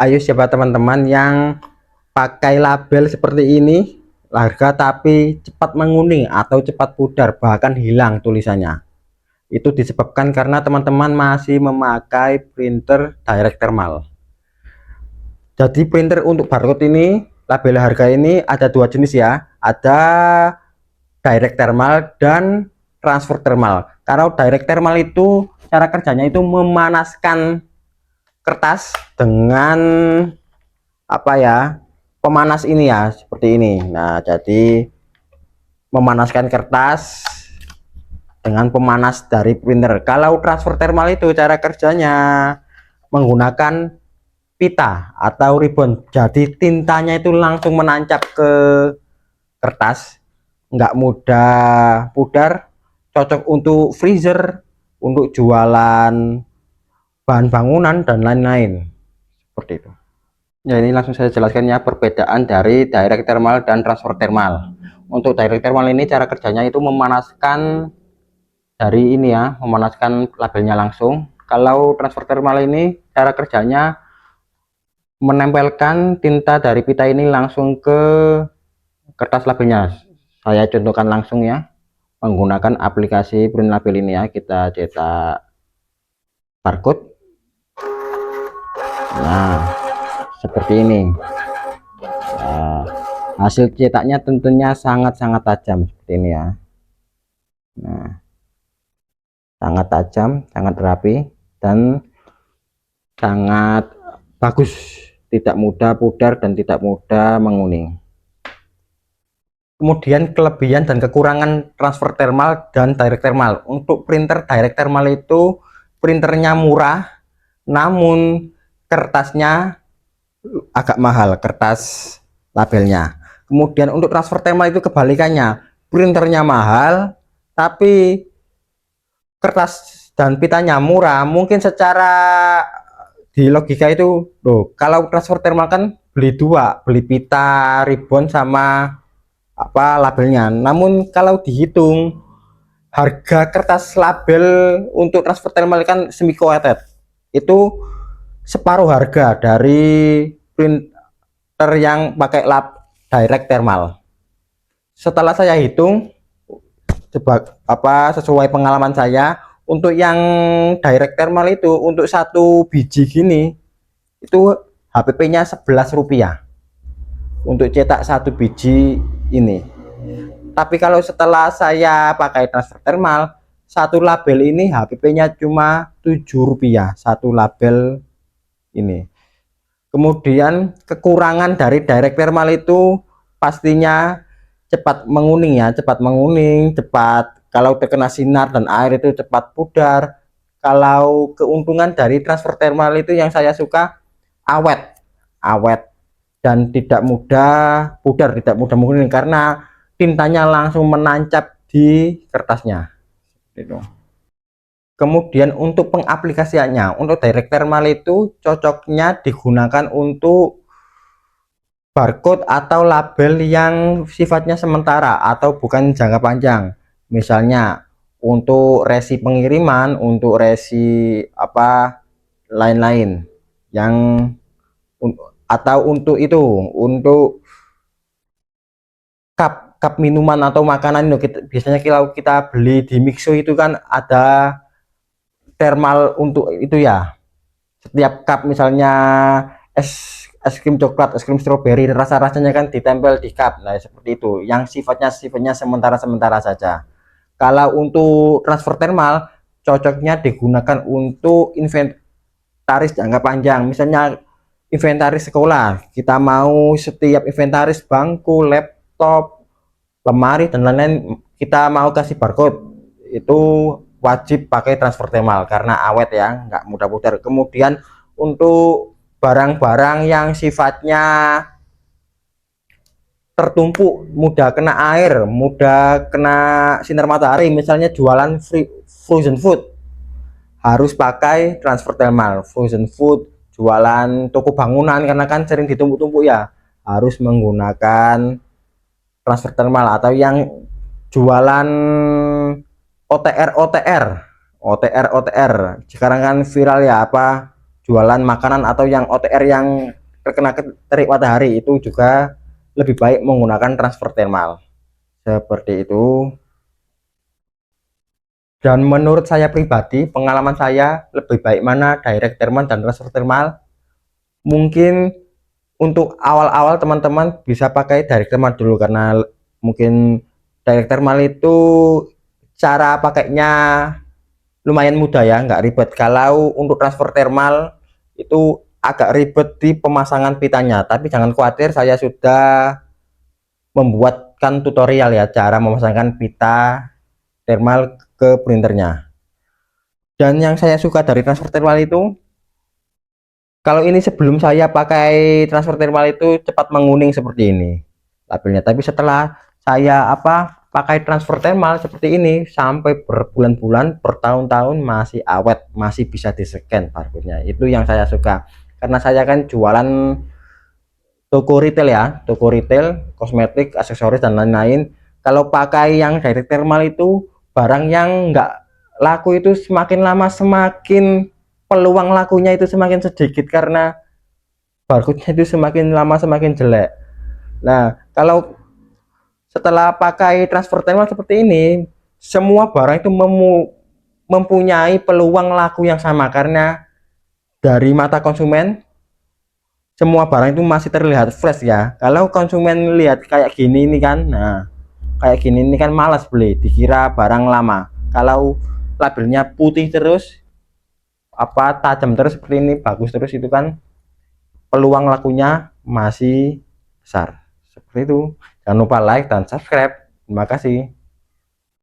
Ayo siapa teman-teman yang pakai label seperti ini, harga tapi cepat menguning atau cepat pudar bahkan hilang tulisannya. Itu disebabkan karena teman-teman masih memakai printer direct thermal. Jadi printer untuk barcode ini, label harga ini ada dua jenis ya, ada direct thermal dan transfer thermal. Kalau direct thermal itu cara kerjanya itu memanaskan kertas dengan apa ya, pemanas ini ya, seperti ini. Nah, jadi memanaskan kertas dengan pemanas dari printer. Kalau transfer thermal itu cara kerjanya menggunakan pita atau ribbon, jadi tintanya itu langsung menancap ke kertas, nggak mudah pudar, cocok untuk freezer, untuk jualan bahan bangunan dan lain-lain, seperti itu. Ya, ini langsung saya jelaskan ya perbedaan dari direct thermal dan transfer thermal. Untuk direct thermal ini cara kerjanya itu memanaskan dari ini ya, memanaskan labelnya langsung. Kalau transfer thermal ini cara kerjanya menempelkan tinta dari pita ini langsung ke kertas labelnya. Saya contohkan langsung ya, menggunakan aplikasi print label ini ya. Kita cetak barcode. Nah, seperti ini. Nah, hasil cetaknya tentunya sangat-sangat tajam seperti ini ya. Nah, sangat tajam, sangat rapi, dan sangat bagus, tidak mudah pudar dan tidak mudah menguning. Kemudian kelebihan dan kekurangan transfer thermal dan direct thermal. Untuk printer direct thermal itu printernya murah, namun kertasnya agak mahal, kertas labelnya. Kemudian untuk transfer thermal itu kebalikannya, printernya mahal tapi kertas dan pitanya murah. Mungkin secara di logika itu loh, kalau transfer thermal kan beli dua, beli pita, ribbon sama apa labelnya. Namun kalau dihitung harga kertas label untuk transfer thermal kan semi coated itu separuh harga dari printer yang pakai lab direct thermal. Setelah saya hitung sesuai pengalaman saya, untuk yang direct thermal itu untuk satu biji gini itu HPP-nya Rp11 untuk cetak satu biji ini. Tapi kalau setelah saya pakai transfer thermal, satu label ini HPP-nya cuma Rp7 satu label ini. Kemudian kekurangan dari direct thermal itu pastinya cepat menguning ya, cepat menguning, cepat kalau terkena sinar dan air itu cepat pudar. Kalau keuntungan dari transfer thermal itu yang saya suka awet, awet dan tidak mudah pudar, tidak mudah menguning karena tintanya langsung menancap di kertasnya. Gitu. Kemudian untuk pengaplikasiannya, untuk direct thermal itu cocoknya digunakan untuk barcode atau label yang sifatnya sementara atau bukan jangka panjang. Misalnya untuk resi pengiriman, untuk resi apa lain-lain yang atau untuk itu, untuk cup minuman atau makanan itu biasanya kalau kita beli di Mixo itu kan ada thermal untuk itu ya. Setiap cup misalnya es krim coklat, es krim stroberi, rasa-rasanya kan ditempel di cup. Nah, seperti itu. Yang sifatnya sementara-sementara saja. Kalau untuk transfer thermal cocoknya digunakan untuk inventaris jangka panjang. Misalnya inventaris sekolah, kita mau setiap inventaris bangku, laptop, lemari dan lain-lain kita mau kasih barcode, itu wajib pakai transfer thermal karena awet ya, nggak mudah pudar. Kemudian untuk barang-barang yang sifatnya tertumpuk, mudah kena air, mudah kena sinar matahari, misalnya jualan frozen food, harus pakai transfer thermal. Frozen food, jualan toko bangunan karena kan sering ditumpuk-tumpuk ya, harus menggunakan transfer thermal. Atau yang jualan OTR OTR OTR OTR sekarang kan viral ya, apa jualan makanan atau yang OTR yang terkena terik matahari itu juga lebih baik menggunakan transfer thermal seperti itu. Dan menurut saya pribadi, pengalaman saya lebih baik mana direct thermal dan transfer thermal. Mungkin untuk awal-awal teman-teman bisa pakai direct thermal dulu karena mungkin direct thermal itu cara pakainya lumayan mudah ya, nggak ribet. Kalau untuk transfer thermal itu agak ribet di pemasangan pitanya, tapi jangan khawatir, saya sudah membuatkan tutorial ya cara memasangkan pita thermal ke printernya. Dan yang saya suka dari transfer thermal itu, kalau ini sebelum saya pakai transfer thermal itu cepat menguning seperti ini labelnya, tapi setelah saya pakai transfer thermal seperti ini sampai berbulan-bulan, bertahun-tahun masih awet, masih bisa di scan barcode-nya. Itu yang saya suka karena saya kan jualan toko retail ya, toko retail kosmetik, aksesoris dan lain-lain. Kalau pakai yang direct thermal itu barang yang enggak laku itu semakin lama semakin peluang lakunya itu semakin sedikit karena barcode-nya itu semakin lama semakin jelek. Nah, kalau setelah pakai transfer thermal seperti ini, semua barang itu mempunyai peluang laku yang sama karena dari mata konsumen semua barang itu masih terlihat fresh ya. Kalau konsumen lihat kayak gini ini kan, nah kayak gini ini kan malas beli, dikira barang lama. Kalau labelnya putih terus, tajam terus seperti ini, bagus terus, itu kan peluang lakunya masih besar. Seperti itu. Jangan lupa like dan subscribe. Terima kasih.